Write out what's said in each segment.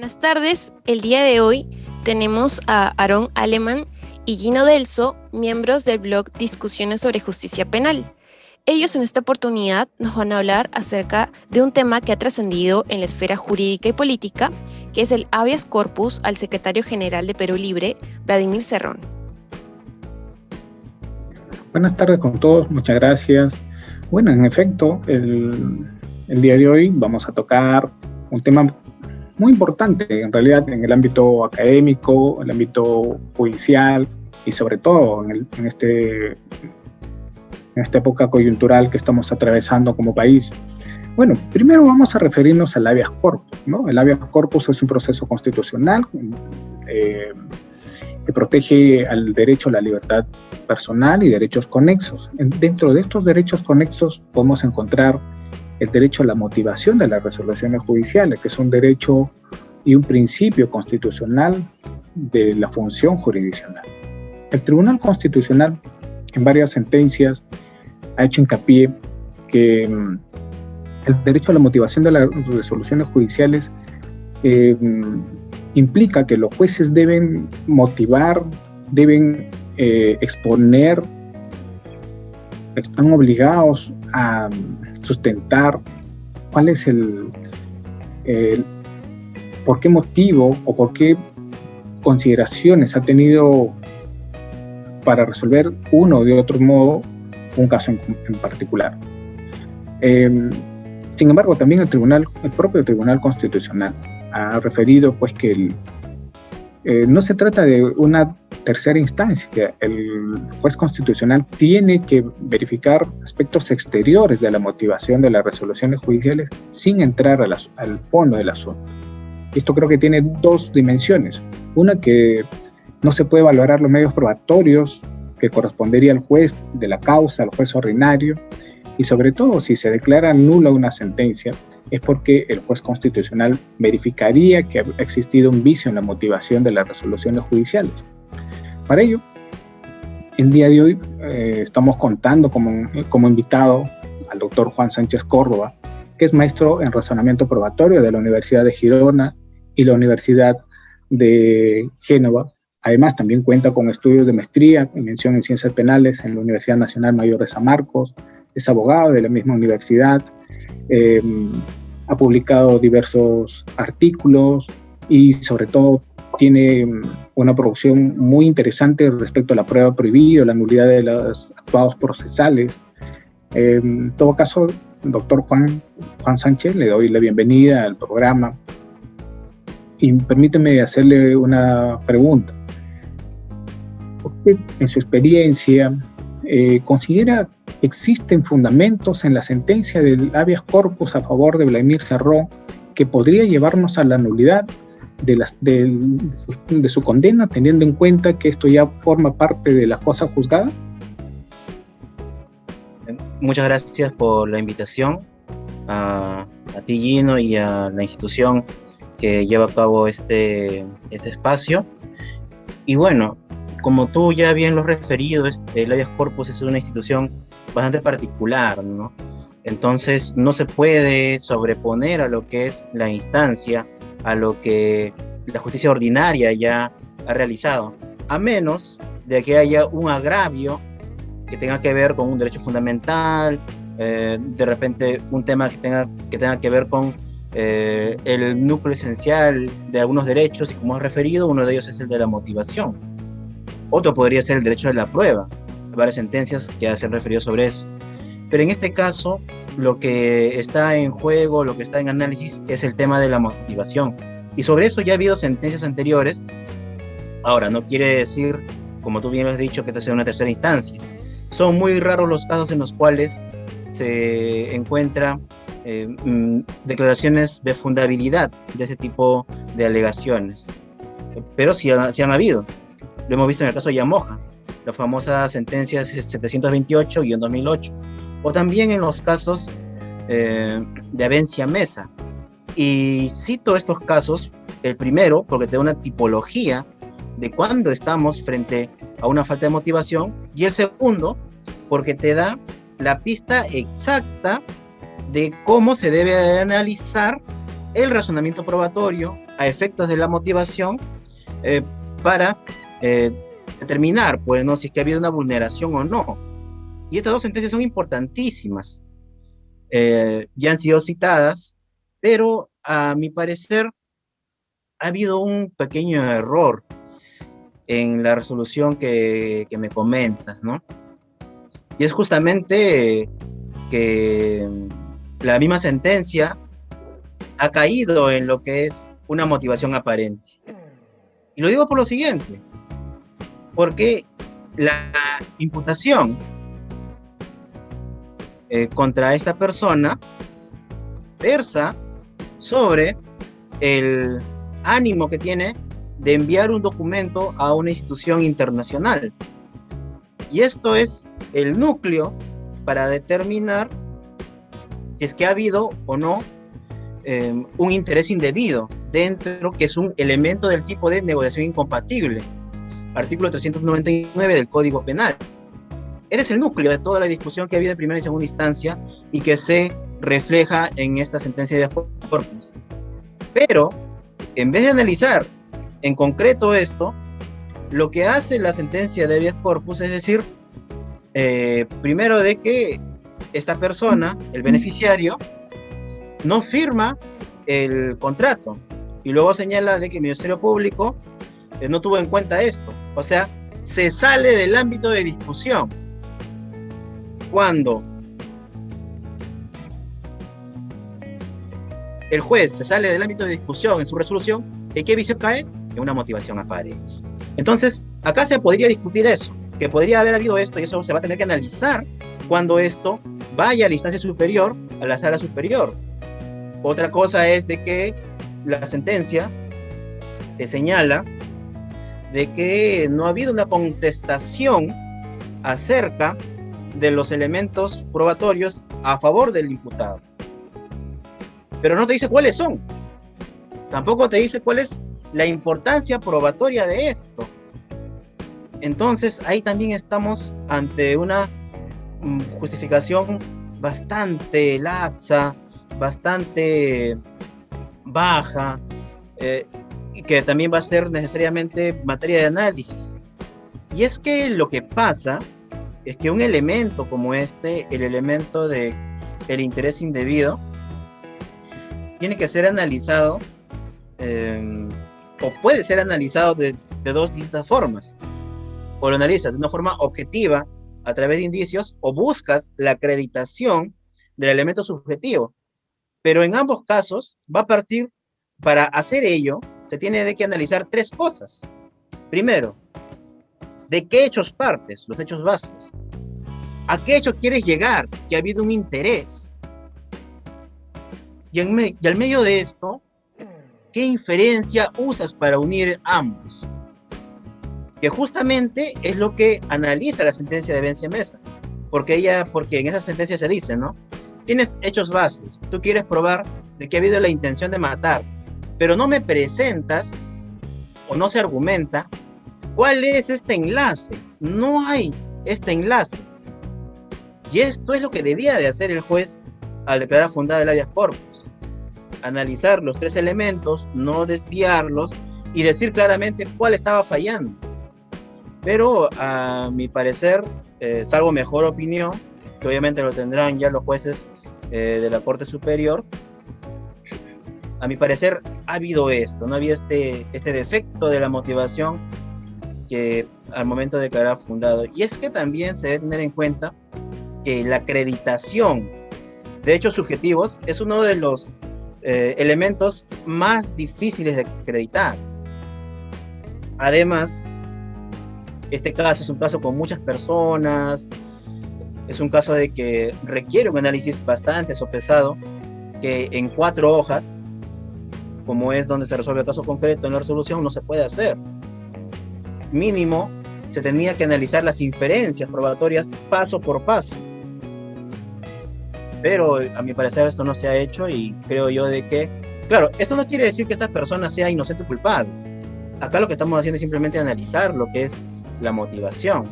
Buenas tardes. El día de hoy tenemos a Aaron Aleman y Gino Delso, miembros del blog Discusiones sobre Justicia Penal. Ellos en esta oportunidad nos van a hablar acerca de un tema que ha trascendido en la esfera jurídica y política, que es el habeas corpus al secretario general de Perú Libre, Vladimir Cerrón. Buenas tardes con todos, muchas gracias. Bueno, en efecto, el día de hoy vamos a tocar un tema muy importante, en realidad, en el ámbito académico, el ámbito judicial y sobre todo en esta época coyuntural que estamos atravesando como país. Bueno, primero vamos a referirnos al habeas corpus, ¿no? El habeas corpus es un proceso constitucional que protege al derecho a la libertad personal y derechos conexos. Dentro de estos derechos conexos podemos encontrar el derecho a la motivación de las resoluciones judiciales, que es un derecho y un principio constitucional de la función jurisdiccional. El Tribunal Constitucional, en varias sentencias, ha hecho hincapié que el derecho a la motivación de las resoluciones judiciales implica que los jueces deben motivar, deben exponer, están obligados a sustentar cuál es por qué motivo o por qué consideraciones ha tenido para resolver uno o de otro modo un caso en particular. Sin embargo, también el propio Tribunal Constitucional ha referido pues que no se trata de una tercera instancia. El juez constitucional tiene que verificar aspectos exteriores de la motivación de las resoluciones judiciales sin entrar al fondo del asunto. Esto creo que tiene dos dimensiones. Una, que no se puede valorar los medios probatorios que correspondería al juez de la causa, al juez ordinario, y sobre todo si se declara nula una sentencia, es porque el juez constitucional verificaría que ha existido un vicio en la motivación de las resoluciones judiciales. Para ello, el día de hoy estamos contando como invitado al doctor Juan Sánchez Córdoba, que es maestro en razonamiento probatorio de la Universidad de Girona y la Universidad de Génova. Además, también cuenta con estudios de maestría y mención en ciencias penales en la Universidad Nacional Mayor de San Marcos. Es abogado de la misma universidad. Ha publicado diversos artículos y sobre todo tiene una producción muy interesante respecto a la prueba prohibida, la nulidad de los actuados procesales. En todo caso, doctor Juan Sánchez, le doy la bienvenida al programa y permíteme hacerle una pregunta. ¿Por qué, en su experiencia, considera que existen fundamentos en la sentencia del habeas corpus a favor de Vladimir Cerrón que podría llevarnos a la nulidad de su condena, teniendo en cuenta que esto ya forma parte de la cosa juzgada? Muchas gracias por la invitación a ti, Gino, y a la institución que lleva a cabo este espacio. Y bueno, como tú ya bien lo has referido, el habeas corpus es una institución bastante particular, ¿no? Entonces no se puede sobreponer a lo que es la instancia, a lo que la justicia ordinaria ya ha realizado, a menos de que haya un agravio que tenga que ver con un derecho fundamental, de repente un tema que tenga que ver con el núcleo esencial de algunos derechos, y como has referido, uno de ellos es el de la motivación. Otro podría ser el derecho de la prueba, varias sentencias que se han referido sobre eso. Pero en este caso, lo que está en juego, lo que está en análisis, es el tema de la motivación. Y sobre eso ya ha habido sentencias anteriores. Ahora, no quiere decir, como tú bien lo has dicho, que esta sea una tercera instancia. Son muy raros los casos en los cuales se encuentra declaraciones de fundabilidad de ese tipo de alegaciones. Pero sí han habido. Lo hemos visto en el caso de Yamoja, la famosa sentencia 728-2008, o también en los casos de Avencia Mesa. Y cito estos casos, el primero, porque te da una tipología de cuándo estamos frente a una falta de motivación, y el segundo, porque te da la pista exacta de cómo se debe analizar el razonamiento probatorio a efectos de la motivación para determinar, pues, ¿no?, si es que ha habido una vulneración o no. Y estas dos sentencias son importantísimas. Ya han sido citadas, pero a mi parecer ha habido un pequeño error en la resolución que me comentas, ¿no? Y es justamente que la misma sentencia ha caído en lo que es una motivación aparente. Y lo digo por lo siguiente, porque la imputación contra esta persona versa sobre el ánimo que tiene de enviar un documento a una institución internacional. Y esto es el núcleo para determinar si es que ha habido o no un interés indebido dentro, que es un elemento del tipo de negociación incompatible, artículo 399 del Código Penal. Es el núcleo de toda la discusión que ha habido en primera y segunda instancia y que se refleja en esta sentencia de habeas corpus. Pero, en vez de analizar en concreto esto, lo que hace la sentencia de habeas corpus es decir, primero, de que esta persona, el beneficiario, no firma el contrato, y luego señala de que el Ministerio Público no tuvo en cuenta esto. O sea, se sale del ámbito de discusión. Cuando el juez se sale del ámbito de discusión en su resolución, ¿en qué vicio cae? En una motivación aparente. Entonces, acá se podría discutir eso, que podría haber habido esto, y eso se va a tener que analizar cuando esto vaya a la instancia superior, a la sala superior. Otra cosa es de que la sentencia señala de que no ha habido una contestación acerca de los elementos probatorios a favor del imputado. Pero no te dice cuáles son. Tampoco te dice cuál es la importancia probatoria de esto. Entonces, ahí también estamos ante una justificación bastante laxa, bastante baja, y que también va a ser necesariamente materia de análisis. Y es que lo que pasa es que un elemento como este, el elemento de el interés indebido, tiene que ser analizado, o puede ser analizado de dos distintas formas. O lo analizas de una forma objetiva a través de indicios, o buscas la acreditación del elemento subjetivo. Pero en ambos casos va a partir, para hacer ello, se tiene que analizar tres cosas. Primero, ¿de qué hechos partes? Los hechos bases. ¿A qué hecho quieres llegar? Que ha habido un interés. Y al medio de esto, ¿qué inferencia usas para unir ambos? Que justamente es lo que analiza la sentencia de Bencia Mesa. Porque en esa sentencia se dice, ¿no? Tienes hechos bases, tú quieres probar de que ha habido la intención de matar, pero no me presentas, o no se argumenta, cuál es este enlace. No hay este enlace. Y esto es lo que debía de hacer el juez al declarar fundada el habeas corpus. Analizar los tres elementos, no desviarlos, y decir claramente cuál estaba fallando. Pero a mi parecer, salvo mejor opinión, que obviamente lo tendrán ya los jueces de la Corte Superior, a mi parecer ha habido esto, no ha habido este defecto de la motivación que al momento de declarar fundado. Y es que también se debe tener en cuenta que la acreditación de hechos subjetivos es uno de los elementos más difíciles de acreditar. Además, este caso es un caso con muchas personas, es un caso de que requiere un análisis bastante sopesado, que en 4 hojas, como es donde se resuelve el caso concreto en la resolución, no se puede hacer. Mínimo, se tenía que analizar las inferencias probatorias paso por paso. Pero a mi parecer esto no se ha hecho, y creo yo de que, claro, esto no quiere decir que esta persona sea inocente o culpable. Acá lo que estamos haciendo es simplemente analizar lo que es la motivación.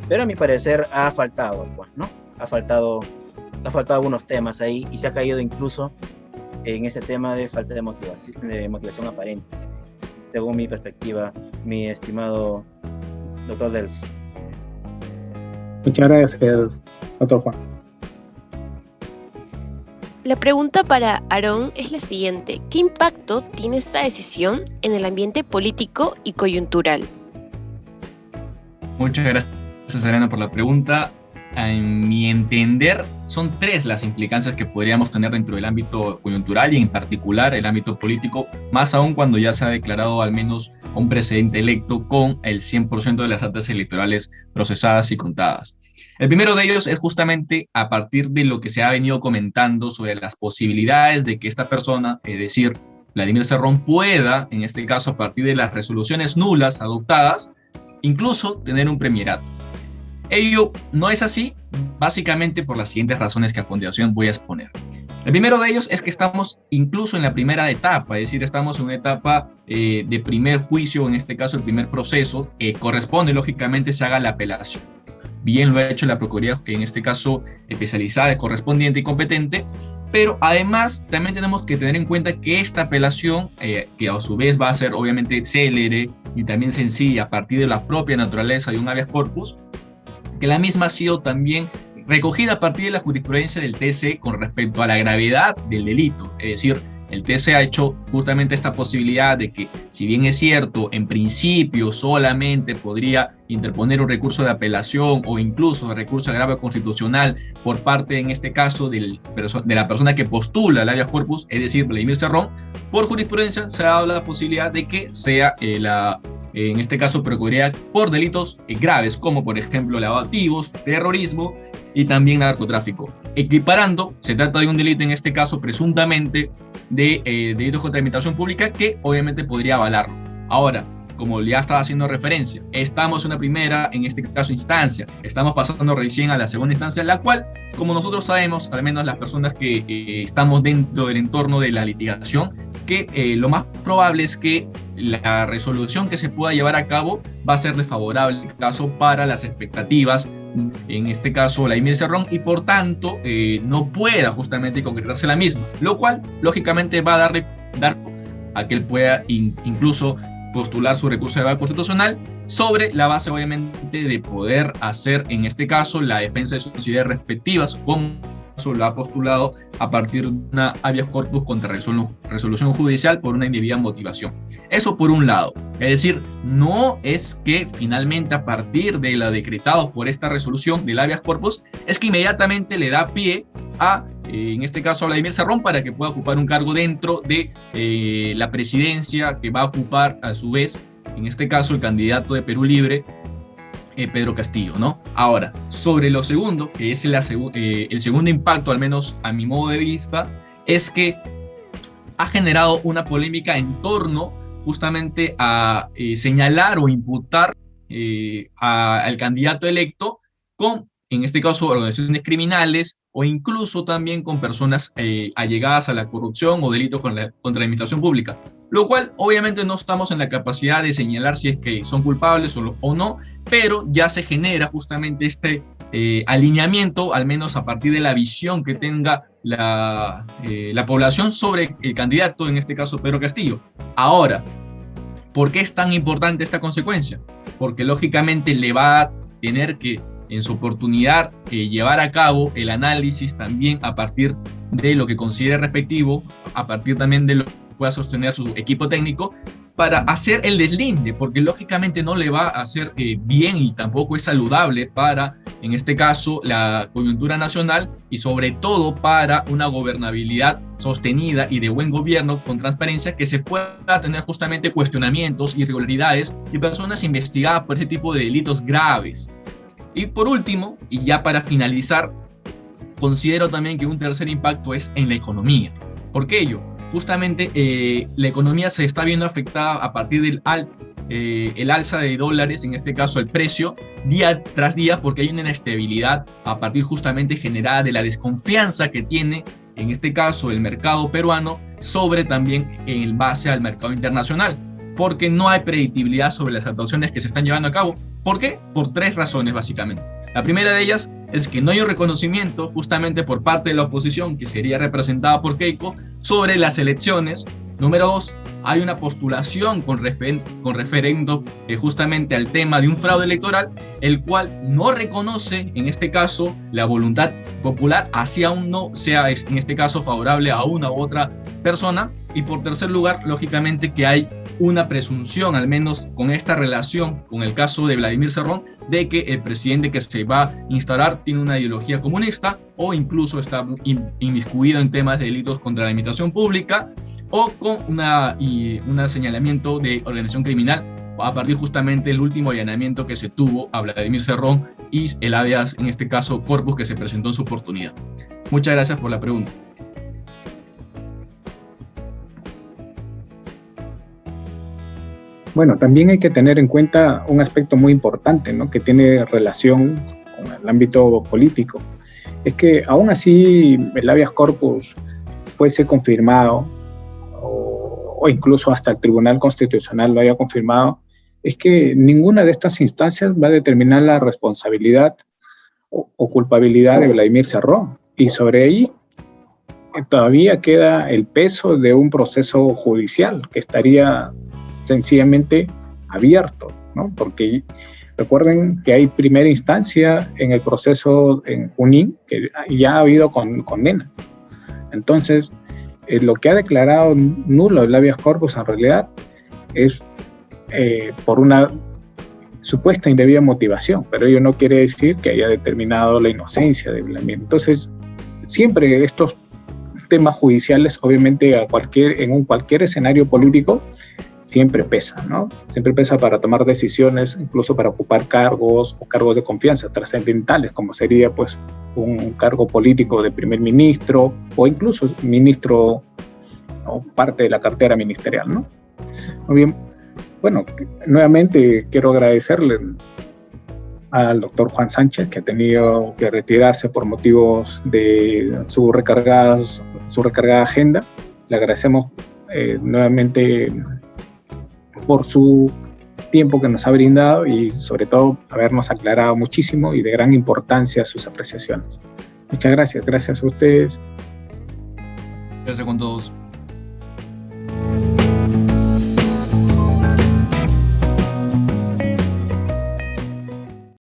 Pero a mi parecer ha faltado, pues, ¿no? Ha faltado algunos temas ahí, y se ha caído incluso en este tema de falta de motivación aparente, según mi perspectiva, mi estimado doctor Delso. Muchas gracias, doctor Juan. La pregunta para Aarón es la siguiente: ¿qué impacto tiene esta decisión en el ambiente político y coyuntural? Muchas gracias, Elena, por la pregunta. En mi entender, son 3 las implicancias que podríamos tener dentro del ámbito coyuntural y en particular el ámbito político, más aún cuando ya se ha declarado al menos un presidente electo con el 100% de las actas electorales procesadas y contadas. El primero de ellos es justamente a partir de lo que se ha venido comentando sobre las posibilidades de que esta persona, es decir, Vladimir Cerrón, pueda, en este caso a partir de las resoluciones nulas adoptadas, incluso tener un premierato. Ello no es así, básicamente por las siguientes razones que a continuación voy a exponer. El primero de ellos es que estamos incluso en la primera etapa, es decir, estamos en una etapa de primer juicio, en este caso el primer proceso, corresponde lógicamente se haga la apelación. Bien lo ha hecho la Procuraduría, en este caso especializada, correspondiente y competente, pero además también tenemos que tener en cuenta que esta apelación, que a su vez va a ser obviamente célere y también sencilla a partir de la propia naturaleza de un habeas corpus, que la misma ha sido también recogida a partir de la jurisprudencia del TC con respecto a la gravedad del delito. Es decir, el TC ha hecho justamente esta posibilidad de que, si bien es cierto, en principio solamente podría interponer un recurso de apelación o incluso recurso de agravio constitucional por parte, en este caso, de la persona que postula el habeas corpus, es decir, Vladimir Cerrón, por jurisprudencia se ha dado la posibilidad de que sea en este caso, Procuraduría por delitos graves, como por ejemplo lavado de activos, terrorismo y también narcotráfico. Equiparando, se trata de un delito, en este caso, presuntamente de delitos contra la administración pública, que obviamente podría avalarlo. Ahora, como ya estaba haciendo referencia, estamos en una primera, en este caso, instancia. Estamos pasando recién a la segunda instancia, la cual, como nosotros sabemos, al menos las personas que estamos dentro del entorno de la litigación, que lo más probable es que la resolución que se pueda llevar a cabo va a ser desfavorable caso para las expectativas, en este caso Vladimir Cerrón, y por tanto no pueda justamente concretarse la misma, lo cual lógicamente va a dar a que él pueda incluso postular su recurso de vía constitucional sobre la base obviamente de poder hacer en este caso la defensa de sus necesidades respectivas, como lo ha postulado a partir de una habeas corpus contra resolución judicial por una indebida motivación. Eso por un lado, es decir, no es que finalmente a partir de lo decretado por esta resolución del habeas corpus es que inmediatamente le da pie a en este caso a Vladimir Cerrón para que pueda ocupar un cargo dentro de la presidencia que va a ocupar a su vez, en este caso el candidato de Perú Libre, Pedro Castillo, ¿no? Ahora, sobre lo segundo, que es el segundo impacto, al menos a mi modo de vista, es que ha generado una polémica en torno justamente a señalar o imputar al candidato electo con, en este caso, organizaciones criminales o incluso también con personas allegadas a la corrupción o delitos contra la administración pública, lo cual obviamente no estamos en la capacidad de señalar si es que son culpables o no, pero ya se genera justamente este alineamiento, al menos a partir de la visión que tenga la población sobre el candidato, en este caso Pedro Castillo. Ahora, ¿por qué es tan importante esta consecuencia? Porque lógicamente le va a tener que en su oportunidad llevar a cabo el análisis también a partir de lo que considere respectivo, a partir también de lo que pueda sostener su equipo técnico, para hacer el deslinde, porque lógicamente no le va a hacer bien y tampoco es saludable para, en este caso, la coyuntura nacional y sobre todo para una gobernabilidad sostenida y de buen gobierno con transparencia, que se pueda tener justamente cuestionamientos, irregularidades y personas investigadas por este tipo de delitos graves. Y por último, y ya para finalizar, considero también que un tercer impacto es en la economía. ¿Por qué ello? Justamente la economía se está viendo afectada a partir del el alza de dólares, en este caso el precio, día tras día, porque hay una inestabilidad a partir justamente generada de la desconfianza que tiene, en este caso, el mercado peruano sobre también en base al mercado internacional, porque no hay predictibilidad sobre las actuaciones que se están llevando a cabo. ¿Por qué? Por tres razones básicamente. La primera de ellas es que no hay un reconocimiento justamente por parte de la oposición, que sería representada por Keiko, sobre las elecciones. Número 2, hay una postulación con referendo justamente al tema de un fraude electoral, el cual no reconoce, en este caso, la voluntad popular, así aún no sea, en este caso, favorable a una u otra persona. Y por tercer lugar, lógicamente que hay una presunción, al menos con esta relación, con el caso de Vladimir Cerrón, de que el presidente que se va a instaurar tiene una ideología comunista o incluso está inmiscuido en temas de delitos contra la administración pública o con un señalamiento de organización criminal a partir justamente del último allanamiento que se tuvo a Vladimir Cerrón y el habeas, en este caso corpus, que se presentó en su oportunidad. Muchas gracias por la pregunta. Bueno, también hay que tener en cuenta un aspecto muy importante, ¿no?, que tiene relación con el ámbito político. Es que aún así el habeas corpus fuese confirmado o incluso hasta el Tribunal Constitucional lo haya confirmado, es que ninguna de estas instancias va a determinar la responsabilidad o culpabilidad de Vladimir Cerrón. Y sobre ahí todavía queda el peso de un proceso judicial que estaría sencillamente abierto, ¿no? Porque recuerden que hay primera instancia en el proceso en Junín, que ya ha habido condena. Entonces, lo que ha declarado nulo el habeas corpus en realidad es por una supuesta indebida motivación, pero ello no quiere decir que haya determinado la inocencia de Vladimir. Entonces, siempre estos temas judiciales, obviamente en cualquier escenario político, siempre pesa, ¿no? Siempre pesa para tomar decisiones, incluso para ocupar cargos o cargos de confianza trascendentales, como sería pues un cargo político de primer ministro o incluso ministro o parte de la cartera ministerial, ¿no? Muy bien, bueno, nuevamente quiero agradecerle al doctor Juan Sánchez, que ha tenido que retirarse por motivos de su recargada agenda. Le agradecemos nuevamente por su tiempo que nos ha brindado y sobre todo habernos aclarado muchísimo y de gran importancia sus apreciaciones. Muchas gracias, gracias a ustedes. Gracias con todos.